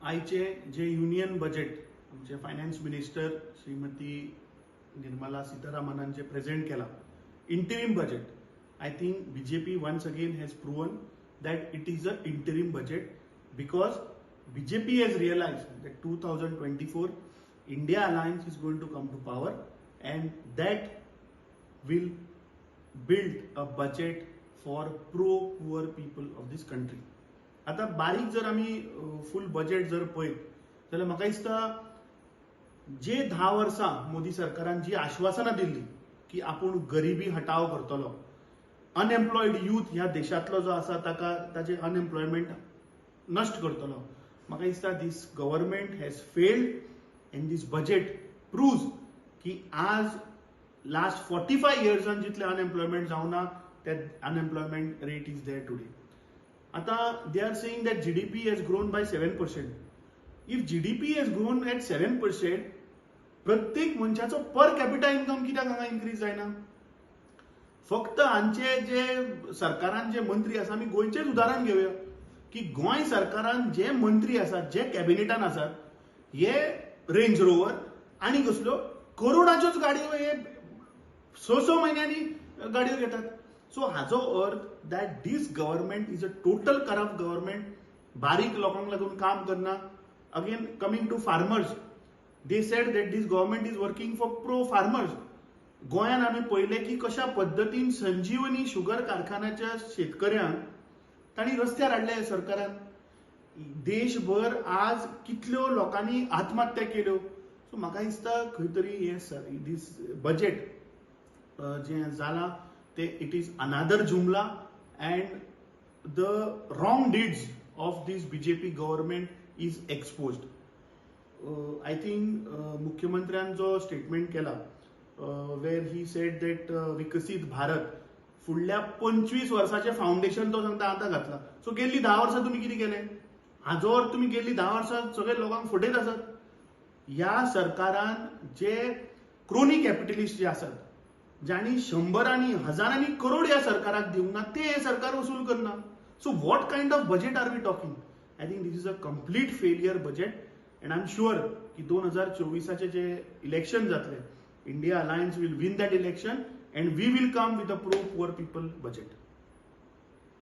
आयचे जे union budget आमचे फायनान्स मिनिस्टर श्रीमती निर्मला सीतारामनांचे प्रेझेंट केला interim budget. I think BJP once again has proven that it is an interim budget because BJP has realized that 2024 India Alliance is going to come to power and that will build a budget for pro-poor people of this country. आता बारीक जर आम्ही फुल budget जर पळयत जाल्यार म्हाका दिसता जे 10 वर्सां मोदी सरकारान जी आश्वासनां दिल्ली की आपूण गरिबी हटाव करतलो, अनएम्प्लॉयड यूथ ह्या देशातलो जो आसा ताचे अनएम्प्लॉयमेंट नष्ट करतलो. म्हाका दिसता this government has failed and this budget proves की आज लास्ट 45 इयर्सान जितले अनएम्प्लॉयमेंट जावना ते unemployment rate is there today. आता they are saying that GDP has grown by 7%. If GDP has grown at 7%, प्रत्येक मनशाचो पर कॅपिटा इन्कम कित्याक हांगा इन्क्रीज जायना? फक्त हांचे जे सरकारान जे मंत्री आसा, आमी गोंयचेच उदाहरण घेवया की गोंय सरकारान जे मंत्री आसात, जे कॅबिनेटान आसात, हे रेंज रोवर आनी कसल्यो करोडाच्योच गाडयो हे 6 म्हयन्यांनी गाडयो घेतात. सो हाचो अर्थ that this government is a total corrupt government. बारीक लोकांक लागून काम करना. Again coming to farmers, they said that this government is working for pro farmers. गोंयान आमी पळयले की कशा पद्दतीन संजीवनी शुगर कारखान्याच्या शेतकऱ्यांक तांणी रस्त्यार हाडले सरकारान. देशभर आज कितल्यो लोकांनी आत्महत्या केल्यो. सो म्हाका दिसता खंय तरी हे दीस बजेट जे जाला ते it is another jumla and the wrong deeds of this BJP government is exposed. I think मुख्यमंत्र्यान जो स्टेटमेंट केला where he said that विकसित भारत फुडल्या 25 वर्साचे फाउंडेशन तो सांगता आतां घातला. सो गेल्ली 10 वर्सां तुम्ही कितें केलें? हाजो अर्थ तुम्ही गेल्ली 10 वर्सां सगळे लोकांक फटयत आसात. ह्या सरकारान जे क्रोनी कॅपिटलिस्ट जे आसात, ज्यांनी 100 आनी हजारांनी करोड ह्या सरकाराक दिवंक ना, ते हे सरकार वसूल करना. So what kind of budget are we talking? I think this is a complete failure budget and I am sure की 2024 जे इलेक्शन जातले, India Alliance will win that election and we will come with a pro-poor people budget.